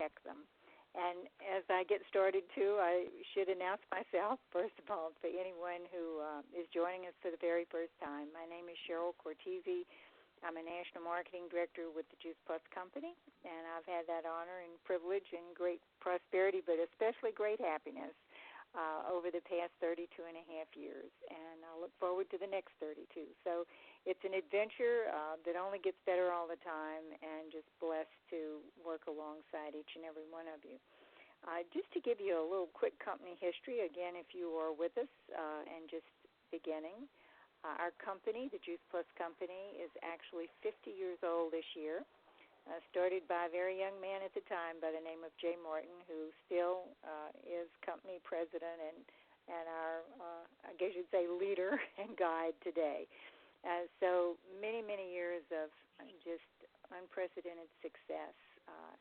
protect them. And as I get started, too, I should announce myself, first of all, for anyone who is joining us for the very first time. My name is Cheryl Cortese. I'm a National Marketing Director with the Juice Plus Company, and I've had that honor and privilege and great prosperity, but especially great happiness over the past 32 and a half years, and I look forward to the next 32. So it's an adventure that only gets better all the time, and just blessed to work alongside each and every one of you. Just to give you a little quick company history, again, if you are with us and just beginning, our company, the Juice Plus Company, is actually 50 years old this year. Started by a very young man at the time by the name of Jay Martin, who still is company president and our, I guess you'd say, leader and guide today. So many, many years of just unprecedented success,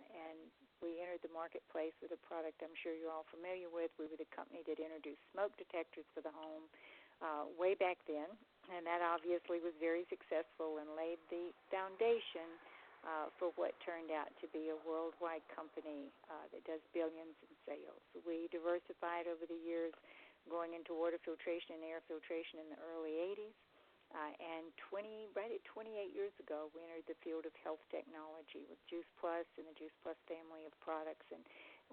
and we entered the marketplace with a product I'm sure you're all familiar with. We were the company that introduced smoke detectors for the home way back then, and that obviously was very successful and laid the foundation for what turned out to be a worldwide company that does billions in sales. We diversified over the years, going into water filtration and air filtration in the early 80s. And 28 years ago, we entered the field of health technology with Juice Plus and the Juice Plus family of products. And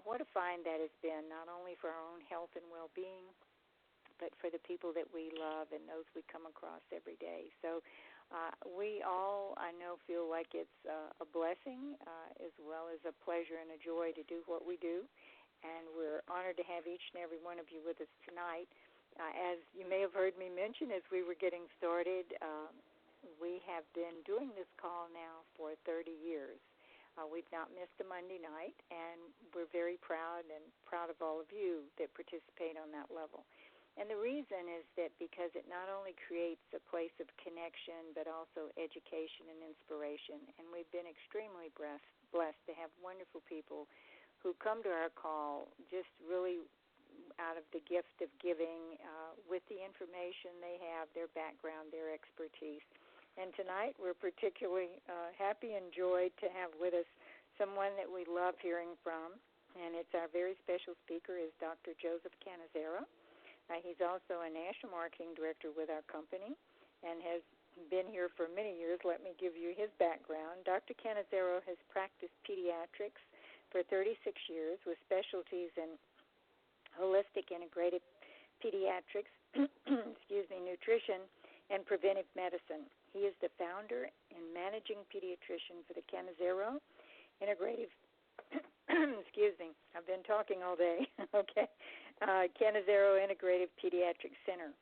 what a find that has been, not only for our own health and well-being, but for the people that we love and those we come across every day. So we all, I know, feel like it's a blessing as well as a pleasure and a joy to do what we do. And we're honored to have each and every one of you with us tonight. As you may have heard me mention as we were getting started, we have been doing this call now for 30 years. We've not missed a Monday night, and we're very proud of all of you that participate on that level. And the reason is that because it not only creates a place of connection, but also education and inspiration. And we've been extremely blessed to have wonderful people who come to our call just really out of the gift of giving with the information they have, their background, their expertise. And tonight we're particularly happy and joyed to have with us someone that we love hearing from, and it's our very special speaker is Dr. Joseph Cannizzaro. He's also a national marketing director with our company and has been here for many years. Let me give you his background. Dr. Cannizzaro has practiced pediatrics for 36 years with specialties in holistic integrative pediatrics, nutrition, and preventive medicine. He is the founder and managing pediatrician for the Cannizzaro Integrative I've been talking all day, okay. Cannizzaro Integrative Pediatric Center.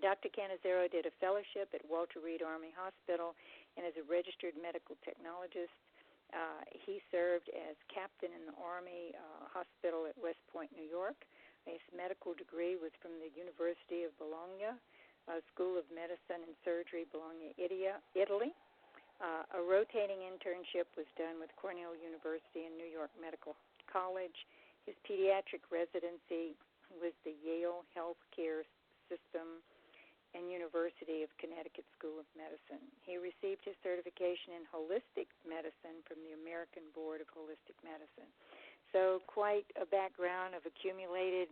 Dr. Cannizzaro did a fellowship at Walter Reed Army Hospital and is a registered medical technologist. He served as captain in the Army Hospital at West Point, New York. His medical degree was from the University of Bologna, School of Medicine and Surgery, Bologna, Italy. A rotating internship was done with Cornell University and New York Medical College. His pediatric residency was the Yale Healthcare System and University of Connecticut School of Medicine. He received his certification in holistic medicine from the American Board of Holistic Medicine. So quite a background of accumulated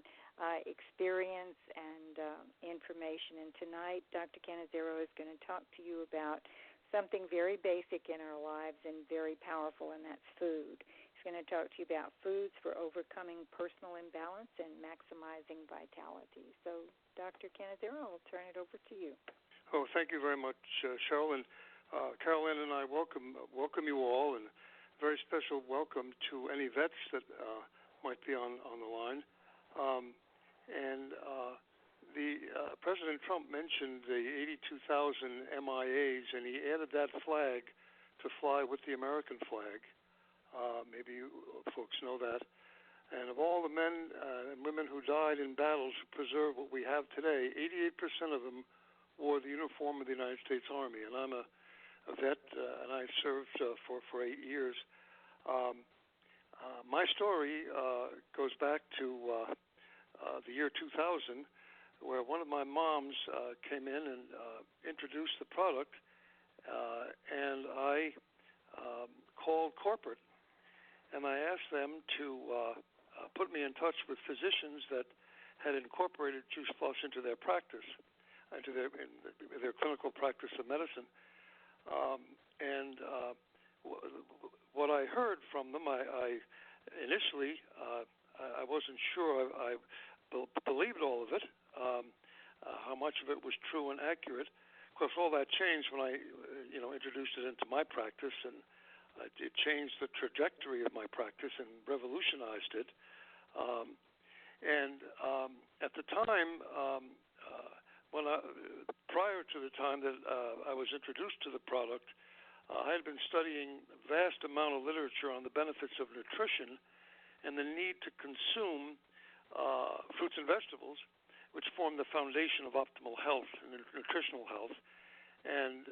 experience and information. And tonight, Dr. Cannizzaro is going to talk to you about something very basic in our lives and very powerful, and that's food. He's going to talk to you about foods for overcoming personal imbalance and maximizing vitality. So, Dr. Cannizzaro, I'll turn it over to you. Oh, thank you very much, Cheryl. And Carolyn and I welcome you all, and a very special welcome to any vets that might be on the line. President Trump mentioned the 82,000 MIAs, and he added that flag to fly with the American flag. Maybe you folks know that. And of all the men and women who died in battles to preserve what we have today, 88% of them wore the uniform of the United States Army. And I'm a vet, and I served for 8 years. My story goes back to the year 2000, where one of my moms came in and introduced the product, and I called corporate and I asked them to put me in touch with physicians that had incorporated Juice Plus into their practice, into their clinical practice of medicine. What I heard from them, I initially I wasn't sure I believed all of it, how much of it was true and accurate. Of course, all that changed when I introduced it into my practice, and it changed the trajectory of my practice and revolutionized it. At the time, prior to the time that I was introduced to the product, I had been studying a vast amount of literature on the benefits of nutrition and the need to consume fruits and vegetables, which form the foundation of optimal health and nutritional health. And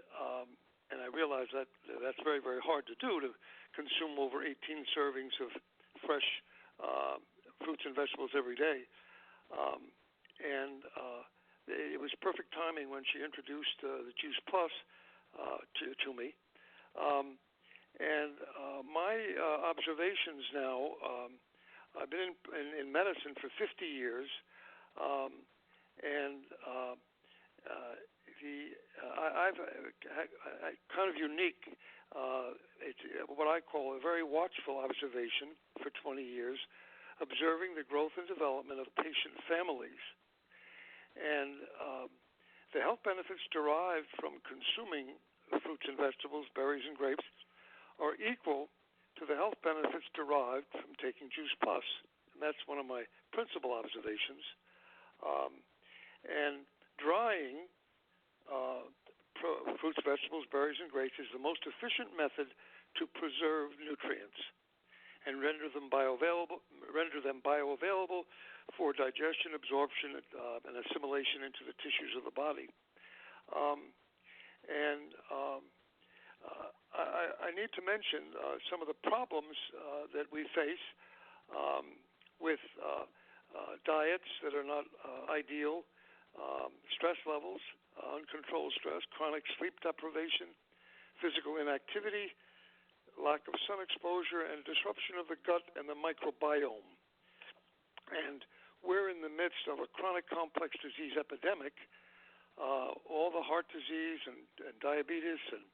I realized that that's very, very hard to do, to consume over 18 servings of fresh fruits and vegetables every day. It was perfect timing when she introduced the Juice Plus to me. My observations now, I've been in medicine for 50 years, I've kind of unique, it's what I call a very watchful observation for 20 years, observing the growth and development of patient families. And the health benefits derived from consuming fruits and vegetables, berries and grapes, are equal to the health benefits derived from taking Juice Plus. And that's one of my principal observations. And drying fruits, vegetables, berries, and grapes is the most efficient method to preserve nutrients and render them bioavailable for digestion, absorption, and assimilation into the tissues of the body. I need to mention some of the problems that we face with diets that are not ideal, stress levels, uncontrolled stress, chronic sleep deprivation, physical inactivity, lack of sun exposure, and disruption of the gut and the microbiome. And we're in the midst of a chronic complex disease epidemic. All the heart disease and diabetes and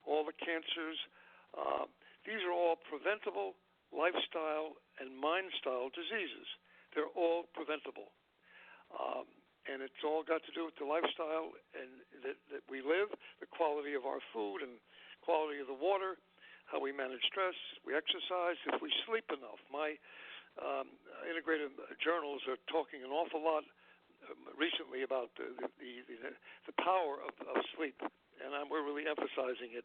all the cancers, these are all preventable lifestyle and mind-style diseases. They're all preventable. And it's all got to do with the lifestyle and that we live, the quality of our food and quality of the water, how we manage stress, we exercise, if we sleep enough. My integrative journals are talking an awful lot recently about the power of sleep, and we're really emphasizing it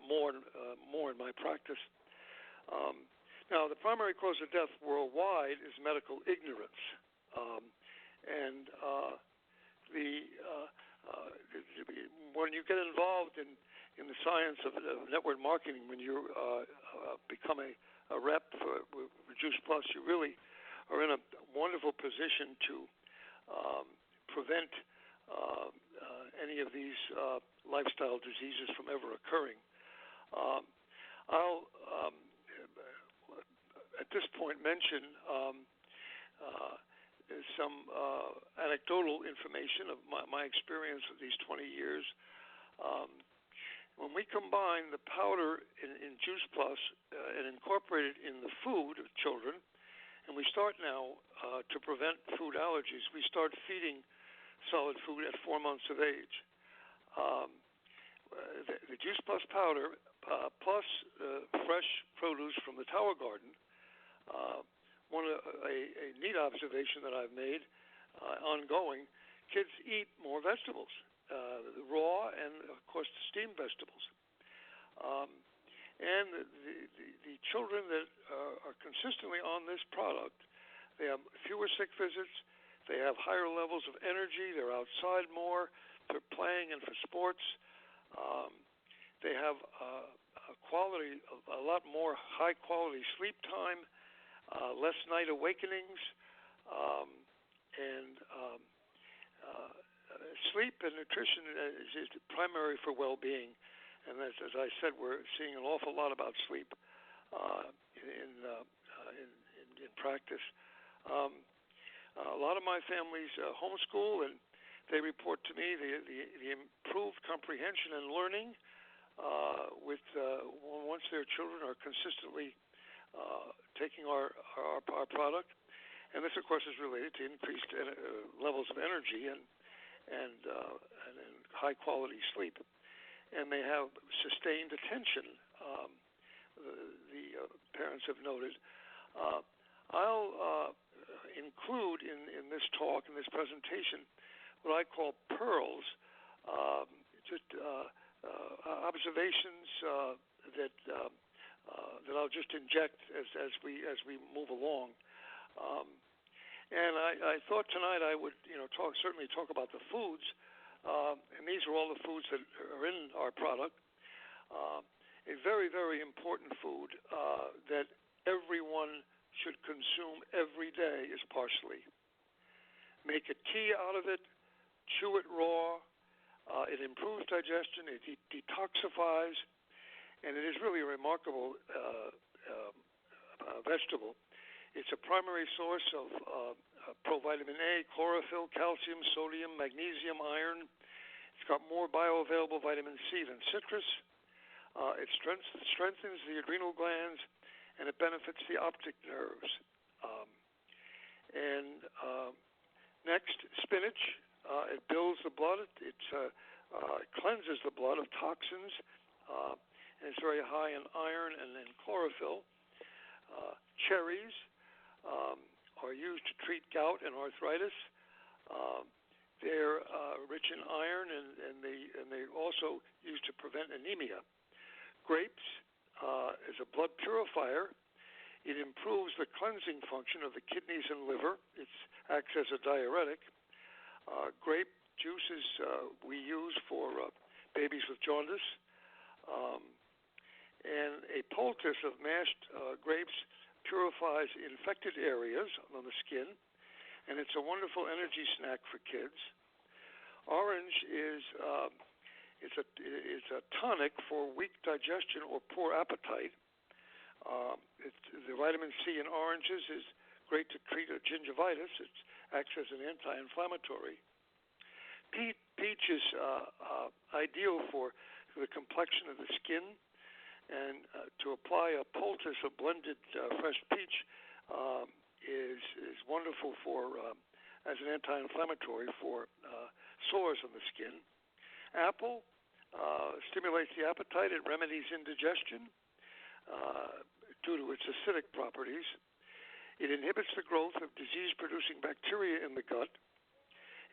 more in my practice. Now, the primary cause of death worldwide is medical ignorance, when you get involved in the science of network marketing, when you become a rep for Juice Plus, you really are in a wonderful position to prevent any of these lifestyle diseases from ever occurring. I'll, at this point, mention some anecdotal information of my experience with these 20 years. When we combine the powder in Juice Plus and incorporate it in the food of children, and we start now to prevent food allergies, we start feeding solid food at 4 months of age. The Juice Plus powder plus fresh produce from the Tower Garden, a neat observation that I've made ongoing, kids eat more vegetables, raw and, of course, steamed vegetables. And the children that are consistently on this product, they have fewer sick visits, they have higher levels of energy, they're outside more, they're playing and for sports. They have a lot more high-quality sleep time, less night awakenings, and sleep and nutrition is primary for well-being. And as I said, we're seeing an awful lot about sleep. in practice. A lot of my families homeschool, and they report to me the improved comprehension and learning once their children are consistently taking our product. And this, of course, is related to increased levels of energy and high quality sleep. And they have sustained attention. The parents have noted. I'll include in this talk, in this presentation, what I call pearls, just observations that I'll just inject as we move along. And I thought tonight I would, certainly talk about the foods, and these are all the foods that are in our product. A very, very important food that everyone should consume every day is parsley. Make a tea out of it, chew it raw. It improves digestion, it detoxifies, and it is really a remarkable vegetable. It's a primary source of provitamin A, chlorophyll, calcium, sodium, magnesium, iron. It's got more bioavailable vitamin C than citrus. It strengthens the adrenal glands, and it benefits the optic nerves. Next, spinach. It builds the blood. It cleanses the blood of toxins, and it's very high in iron and in chlorophyll. Cherries are used to treat gout and arthritis. They're rich in iron, and they're also used to prevent anemia. Grapes is a blood purifier. It improves the cleansing function of the kidneys and liver. It acts as a diuretic. Grape juices we use for babies with jaundice. And a poultice of mashed grapes purifies infected areas on the skin, and it's a wonderful energy snack for kids. Orange is a tonic for weak digestion or poor appetite. The vitamin C in oranges is great to treat gingivitis. It acts as an anti-inflammatory. Peach is ideal for the complexion of the skin. And to apply a poultice of blended fresh peach is wonderful for as an anti-inflammatory for sores on the skin. Apple stimulates the appetite. It remedies indigestion due to its acidic properties. It inhibits the growth of disease-producing bacteria in the gut.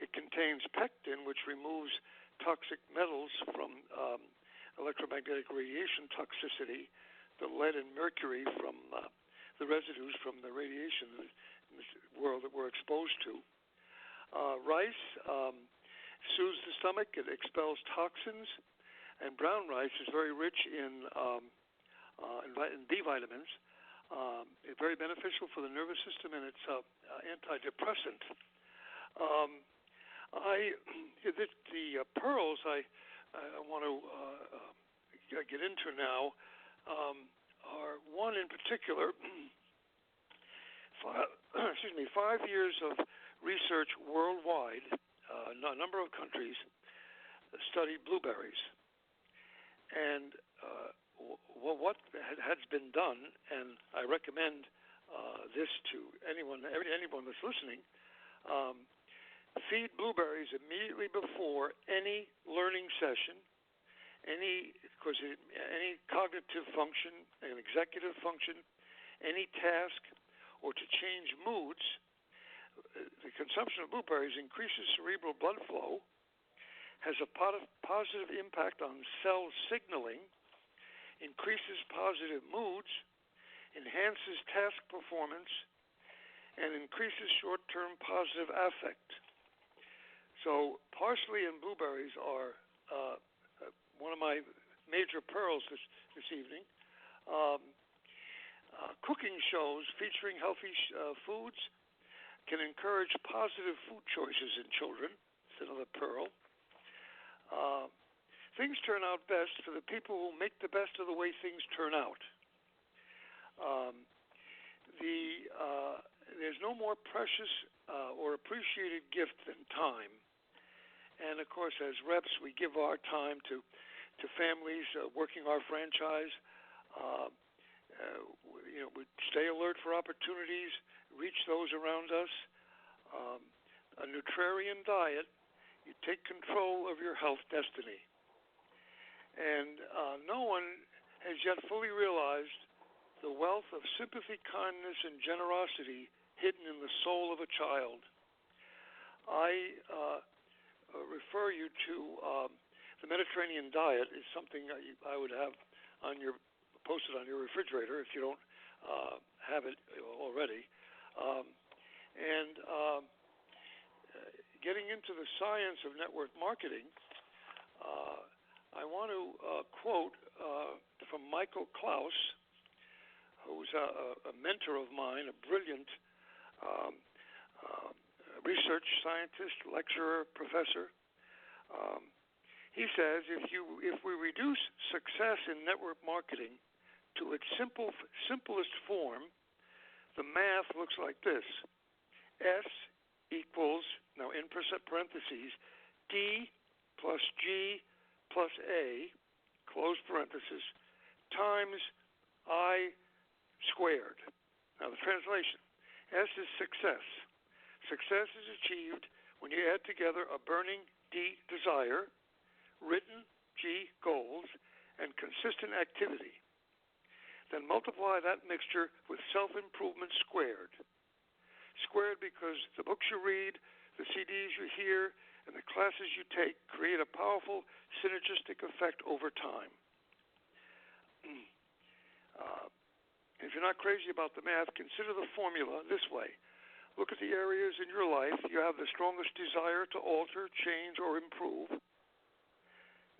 It contains pectin, which removes toxic metals from electromagnetic radiation toxicity, the lead and mercury from the residues from the radiation in this world that we're exposed to. Rice soothes the stomach. It expels toxins. And brown rice is very rich in B vitamins. It's very beneficial for the nervous system, and it's antidepressant. The pearls I want to get into now are one in particular. 5 years of research worldwide, a number of countries studied blueberries, and what has been done, and I recommend this to anyone that's listening. Feed blueberries immediately before any learning session, any cognitive function, an executive function, any task, or to change moods. The consumption of blueberries increases cerebral blood flow, has a positive impact on cell signaling, increases positive moods, enhances task performance, and increases short-term positive affect. So parsley and blueberries are one of my major pearls this evening. Cooking shows featuring healthy foods can encourage positive food choices in children. It's another pearl. Things turn out best for the people who make the best of the way things turn out. there's no more precious or appreciated gift than time. And of course, as reps, we give our time to families working our franchise. We stay alert for opportunities, reach those around us. A nutrarian diet, you take control of your health destiny. And no one has yet fully realized the wealth of sympathy, kindness, and generosity hidden in the soul of a child. I refer you to the Mediterranean diet is something I would have posted on your refrigerator if you don't have it already. Getting into the science of network marketing, I want to quote from Michael Klaus, who's a mentor of mine, a brilliant research scientist, lecturer, professor. He says, if we reduce success in network marketing to its simplest form, the math looks like this. S equals, now in parentheses, D plus G plus A, close parenthesis, times I squared. Now the translation. S is success. Success is achieved when you add together a burning D desire, written G goals, and consistent activity. Then multiply that mixture with self-improvement squared. Squared because the books you read, the CDs you hear, and the classes you take create a powerful synergistic effect over time. If you're not crazy about the math, consider the formula this way. Look at the areas in your life you have the strongest desire to alter, change, or improve.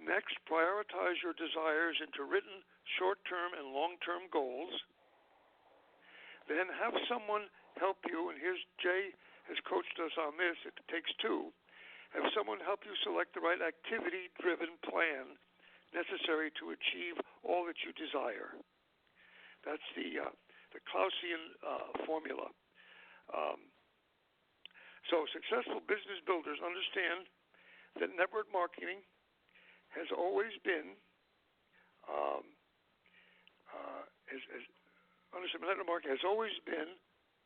Next, prioritize your desires into written short-term and long-term goals. Then have someone help you, and here's Jay has coached us on this, it takes two. Have someone help you select the right activity-driven plan necessary to achieve all that you desire. That's the Clausian formula. So successful business builders understand that network marketing has always been,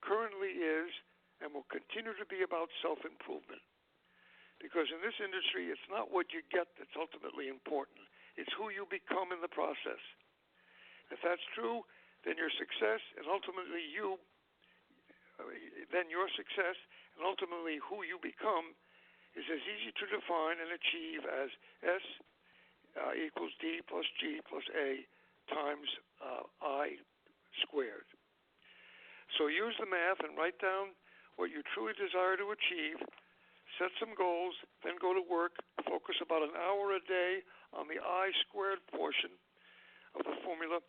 currently is, and will continue to be about self-improvement. Because in this industry, it's not what you get that's ultimately important. It's who you become in the process. If that's true, then your success and ultimately your success and ultimately who you become is as easy to define and achieve as S equals D plus G plus A times I squared. So use the math and write down what you truly desire to achieve, set some goals, then go to work, focus about an hour a day on the I squared portion of the formula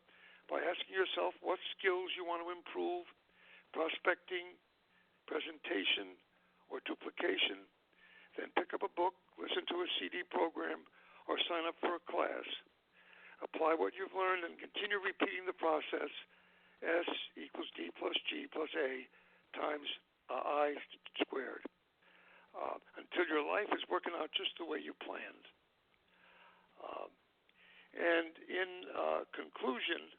by asking yourself what skills you want to improve, prospecting, presentation, or duplication. Then pick up a book, listen to a CD program, or sign up for a class. Apply what you've learned and continue repeating the process. S equals D plus G plus A times I squared until your life is working out just the way you planned. And in conclusion,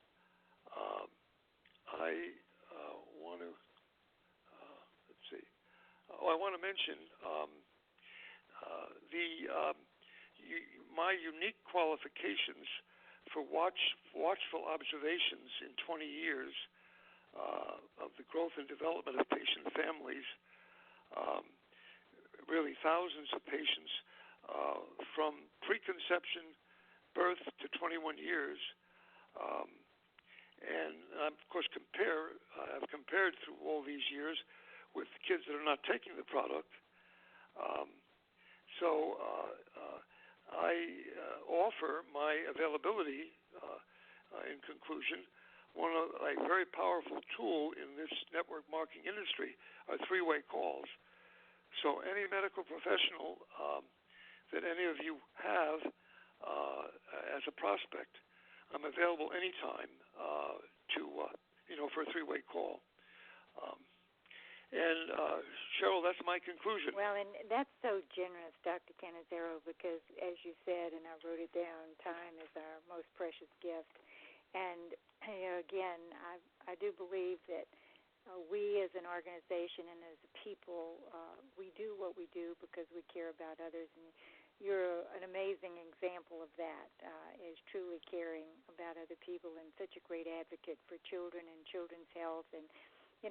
I want to I want to mention my unique qualifications for watchful observations in 20 years of the growth and development of patient families, really thousands of patients from preconception, birth to 21 years. And of course, I've compared through all these years with kids that are not taking the product. So I offer my availability, in conclusion, a very powerful tool in this network marketing industry are three-way calls. So any medical professional that any of you have as a prospect, I'm available anytime for a three-way call. Um, and Cheryl, that's my conclusion. Well, and that's so generous, Dr. Cannizzaro, because as you said, and I wrote it down, time is our most precious gift. And again, I do believe that we as an organization and as a people, we do what we do because we care about others. And you're an amazing example of that, is truly caring about other people and such a great advocate for children and children's health. And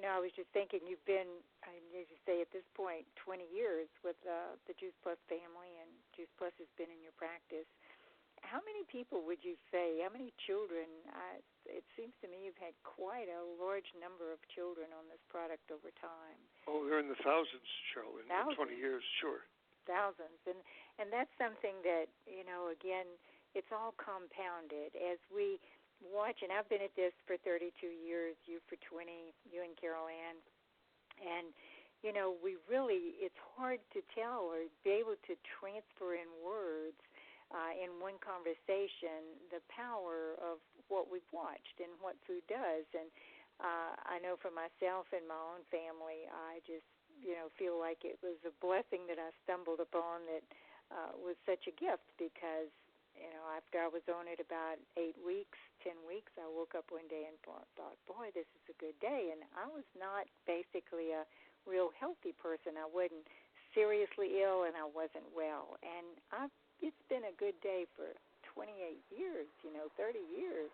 I was just thinking, you've been, as you say, at this point, 20 years with the Juice Plus family, and Juice Plus has been in your practice. How many people would you say, how many children? It seems to me you've had quite a large number of children on this product over time. Oh, they're in the thousands, Cheryl, in 20 years, sure. Thousands. And that's something that, again, it's all compounded as we watch, and I've been at this for 32 years, you for 20, you and Carol Ann, and, we really, it's hard to tell or be able to transfer in words in one conversation the power of what we've watched and what food does. And I know for myself and my own family, I just, feel like it was a blessing that I stumbled upon that was such a gift because, after I was on it about 8 weeks, 10 weeks, I woke up one day and thought, boy, this is a good day. And I was not basically a real healthy person. I wasn't seriously ill and I wasn't well. And it's been a good day for 28 years, 30 years.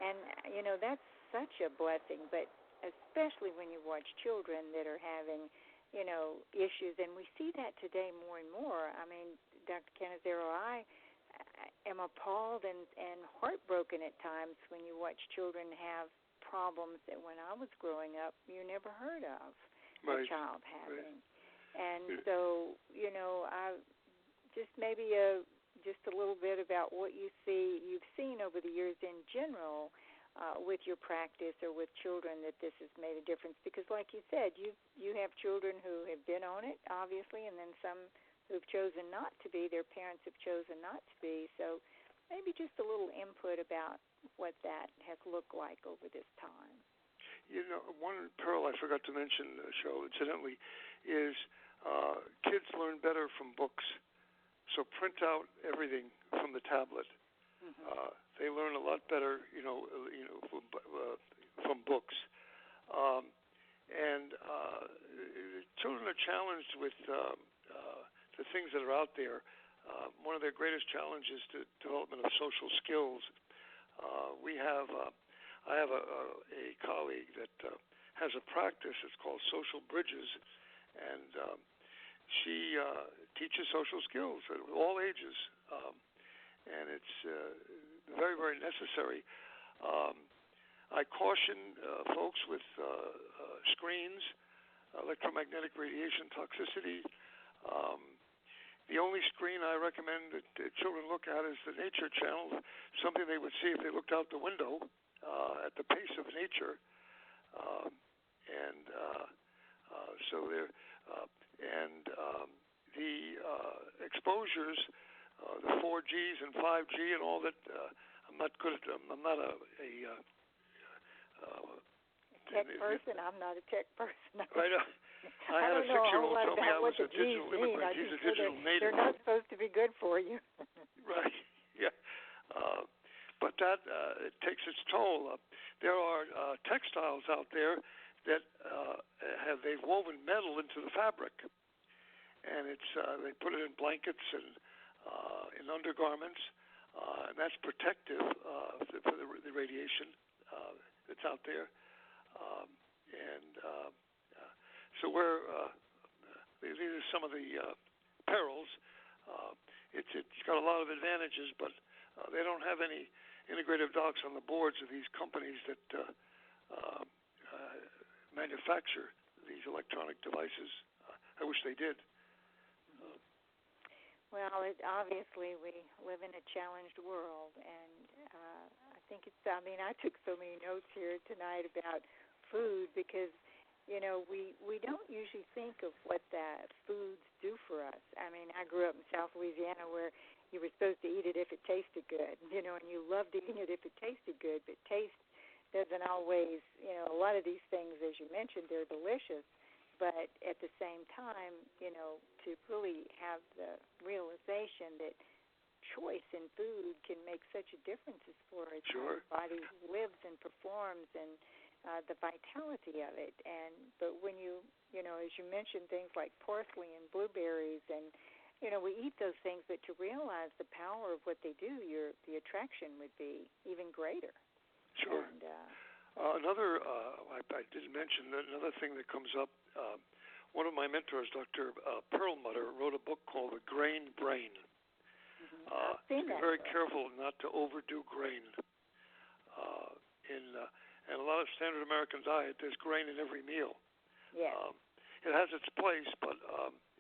And, that's such a blessing, but especially when you watch children that are having, issues. And we see that today more and more. I mean, Dr. Cannizzaro, I am appalled and heartbroken at times when you watch children have problems that when I was growing up you never heard of a child having. Right. And so, I just maybe just a little bit about what you've seen over the years in general with your practice or with children that this has made a difference. Because like you said, you have children who have been on it, obviously, and then some who've chosen not to be, their parents have chosen not to be. So maybe just a little input about what that has looked like over this time. One pearl I forgot to mention, Cheryl, incidentally, is kids learn better from books. So print out everything from the tablet. Mm-hmm. They learn a lot better, from books. And children are challenged with the things that are out there. One of their greatest challenges is the development of social skills. I have a colleague that has a practice. It's called Social Bridges, and she teaches social skills at all ages, and it's very, very necessary. I caution folks with screens, electromagnetic radiation toxicity. The only screen I recommend that children look at is the Nature Channel, something they would see if they looked out the window at the pace of nature. So there, and the exposures, the 4Gs and 5G and all that. I'm not good at them. I'm not a tech person. I'm not a tech person. Right. I had a 6-year-old tell me I was a digital immigrant. He's a digital native. They're not supposed to be good for you. Right. Yeah. But that it takes its toll. There are textiles out there that they've woven metal into the fabric, and it's they put it in blankets and in undergarments, and that's protective for the radiation that's out there. So these are some of the perils. It's got a lot of advantages, but they don't have any integrative docs on the boards of these companies that manufacture these electronic devices. I wish they did. Well, obviously we live in a challenged world, and I think I took so many notes here tonight about food because, we don't usually think of what that foods do for us. I mean, I grew up in South Louisiana where you were supposed to eat it if it tasted good, and you loved eating it if it tasted good, but taste doesn't always, a lot of these things, as you mentioned, they're delicious, but at the same time, to really have the realization that choice in food can make such a difference as far as how the body lives and performs and the vitality of it. But when you, as you mentioned, things like parsley and blueberries and, we eat those things, but to realize the power of what they do, the attraction would be even greater. Sure. And, another, I didn't mention another thing that comes up. One of my mentors, Dr. Perlmutter, wrote a book called The Grain Brain. Be very careful not to overdo grain. In a lot of standard American diet, there's grain in every meal. Yeah. It has its place, but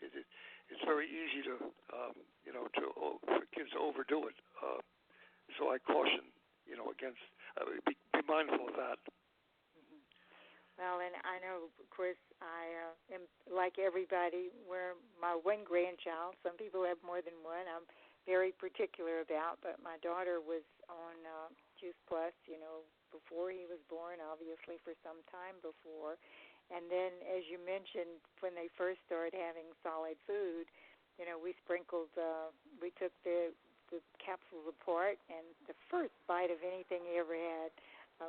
it's very easy to for kids to overdo it. So I caution, against. Be mindful of that. Mm-hmm. Well, and I know, of course, I am like everybody. We're my one grandchild. Some people have more than one. I'm very particular about, but my daughter was on Juice Plus, before he was born, obviously for some time before. And then, as you mentioned, when they first started having solid food, we sprinkled, we took the capsules apart, and the first bite of anything he ever had,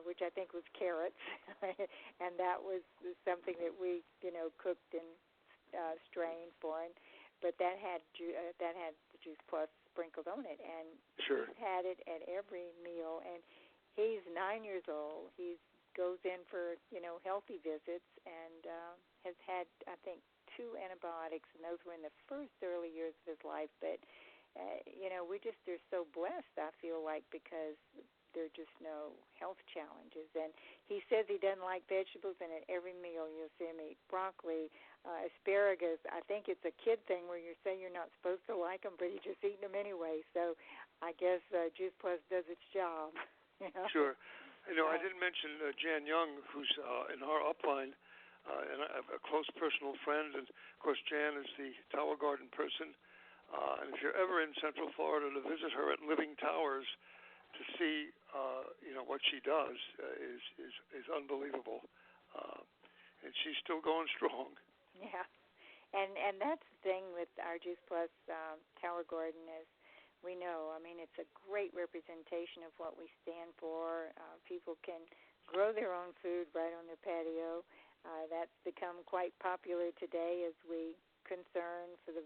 which I think was carrots, and that was something that we, cooked and strained for him. But that had the Juice Plus sprinkled on it, and Sure. He's had it at every meal. And he's 9 years old. He goes in for healthy visits, and has had, I think, 2 antibiotics, and those were in the first early years of his life. But they're so blessed, I feel like, because there are just no health challenges. And he says he doesn't like vegetables, and at every meal you'll see him eat broccoli, asparagus. I think it's a kid thing where you say you're not supposed to like them, but he's just eating them anyway. So I guess Juice Plus does its job. Sure. I didn't mention Jan Young, who's in our upline, and a close personal friend. And, of course, Jan is the Tower Garden person. And if you're ever in Central Florida to visit her at Living Towers to see, what she does is unbelievable. And she's still going strong. Yeah. And that's the thing with our Juice Plus Tower Garden is we know, it's a great representation of what we stand for. People can grow their own food right on their patio. That's become quite popular today as we concern for the,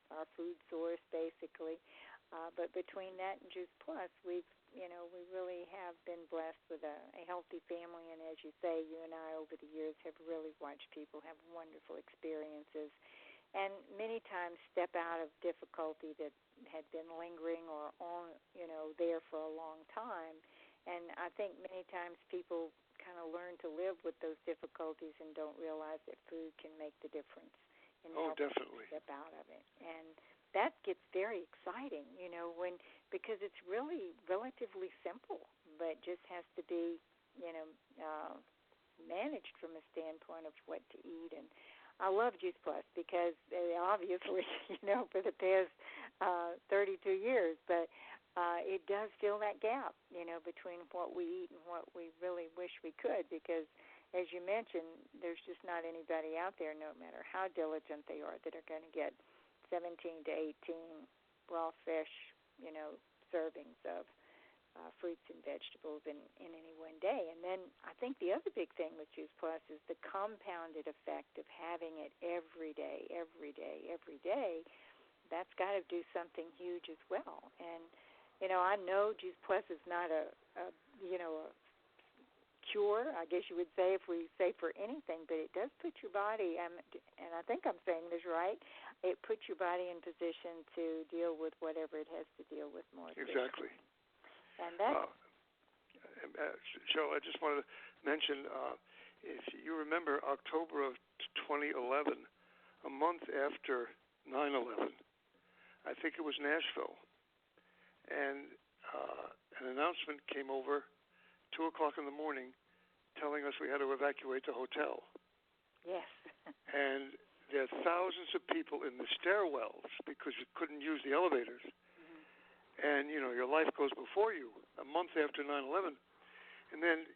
our food source, basically. But between that and Juice Plus, we really have been blessed with a healthy family. And as you say, you and I over the years have really watched people have wonderful experiences and many times step out of difficulty that had been lingering or on, there for a long time. And I think many times people kind of learn to live with those difficulties and don't realize that food can make the difference. Definitely. Step out of it. And that gets very exciting, because it's really relatively simple, but just has to be, managed from a standpoint of what to eat. And I love Juice Plus because obviously, for the past 32 years, but it does fill that gap, between what we eat and what we really wish we could, because as you mentioned, there's just not anybody out there, no matter how diligent they are, that are going to get 17 to 18 raw fish, servings of fruits and vegetables in any one day. And then I think the other big thing with Juice Plus is the compounded effect of having it every day. That's got to do something huge as well. And, I know Juice Plus is not a cure, I guess you would say, if we say for anything, but it does put your body, and I think I'm saying this right, it puts your body in position to deal with whatever it has to deal with more. Exactly. And that's... Cheryl, I just wanted to mention, if you remember October of 2011, a month after 9/11, I think it was Nashville, and an announcement came over 2 o'clock in the morning telling us we had to evacuate the hotel. Yes. And there are thousands of people in the stairwells because you couldn't use the elevators. Mm-hmm. And, your life goes before you a month after 9/11. And then,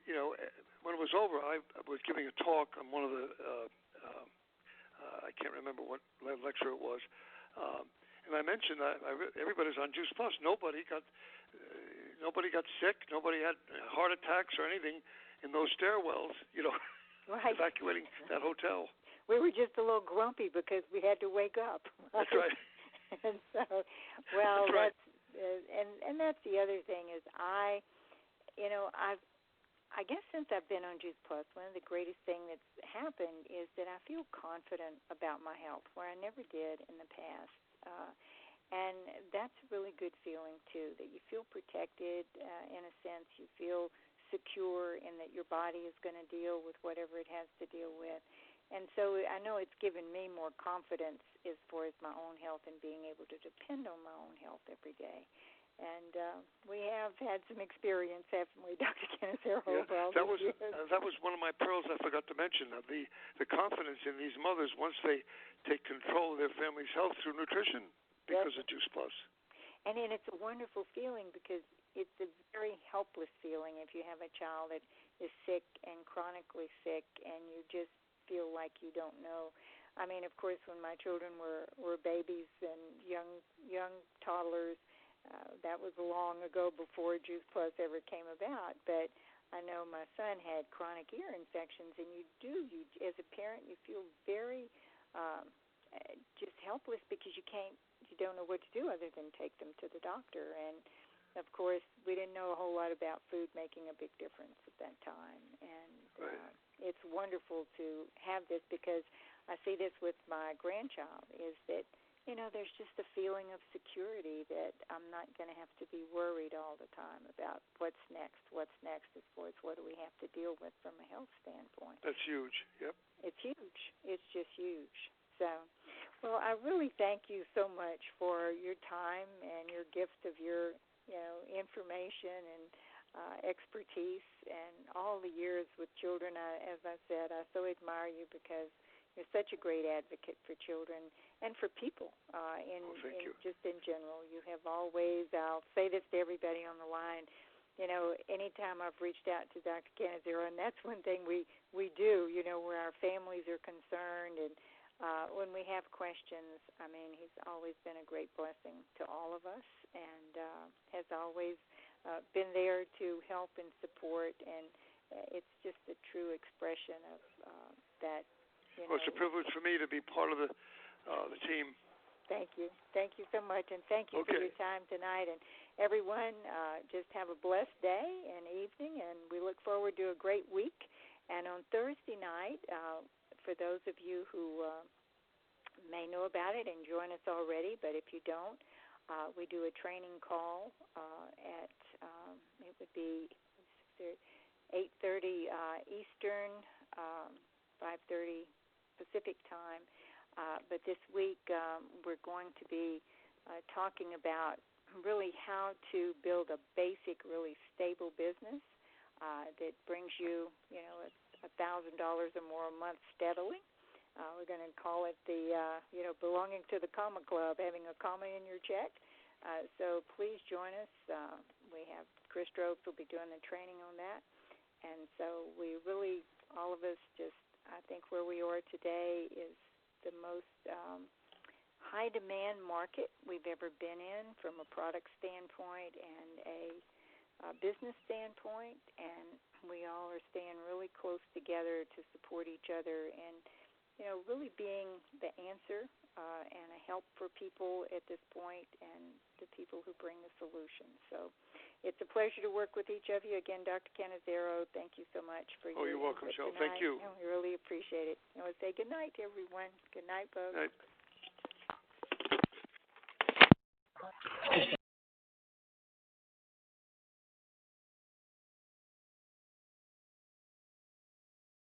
when it was over, I was giving a talk on one of the, I can't remember what lecture it was, and I mentioned everybody's on Juice Plus. Nobody got sick. Nobody had heart attacks or anything in those stairwells, right. evacuating that hotel. We were just a little grumpy because we had to wake up. That's right. And so, well, that's right. And that's the other thing is I guess since I've been on Juice Plus, one of the greatest things that's happened is that I feel confident about my health, where I never did in the past. And that's a really good feeling, too, that you feel protected in a sense. You feel secure in that your body is going to deal with whatever it has to deal with. And so I know it's given me more confidence as far as my own health and being able to depend on my own health every day. And we have had some experience, haven't we, Dr. Cannizzaro? Yeah, that was one of my pearls I forgot to mention. The confidence in these mothers once they take control of their family's health through nutrition because of Juice Plus. And it's a wonderful feeling because it's a very helpless feeling if you have a child that is sick and chronically sick and you just feel like you don't know. I mean, of course, when my children were babies and young toddlers, that was long ago before Juice Plus ever came about. But I know my son had chronic ear infections, and you as a parent, you feel very just helpless because you don't know what to do other than take them to the doctor. And of course, we didn't know a whole lot about food making a big difference at that time. And it's wonderful to have this because I see this with my grandchild is that, there's just a feeling of security that I'm not going to have to be worried all the time about what's next as far as what do we have to deal with from a health standpoint. That's huge, yep. It's huge. It's just huge. So, well, I really thank you so much for your time and your gift of your, information and expertise and all the years with children. As I said, I so admire you because you're such a great advocate for children and for people just in general. You have always, I'll say this to everybody on the line, anytime I've reached out to Dr. Cannizzaro, and that's one thing we do, where our families are concerned and when we have questions, I mean, he's always been a great blessing to all of us and has always been there to help and support, and it's just a true expression of that. Well, it's a privilege for me to be part of the team. Thank you. Thank you so much, and thank you for your time tonight. And everyone, just have a blessed day and evening, and we look forward to a great week. And on Thursday night, for those of you who may know about it and join us already, but if you don't, we do a training call at, it would be 8:30 Eastern, 5:30 Pacific time. But this week we're going to be talking about really how to build a basic, really stable business that brings you, $1,000 or more a month steadily. We're going to call it the, belonging to the comma club, having a comma in your check. So please join us. We have Chris Strobes will be doing the training on that. And so we really, all of us just, I think where we are today is the most high-demand market we've ever been in from a product standpoint and a business standpoint, and we all are staying really close together to support each other and, really being the answer and a help for people at this point and the people who bring the solution. So it's a pleasure to work with each of you. Again, Dr. Cannizzaro, thank you so much for your you're welcome, Cheryl. Tonight. Thank you. And we really appreciate it. I want to say good night to everyone. Good night, folks. Night.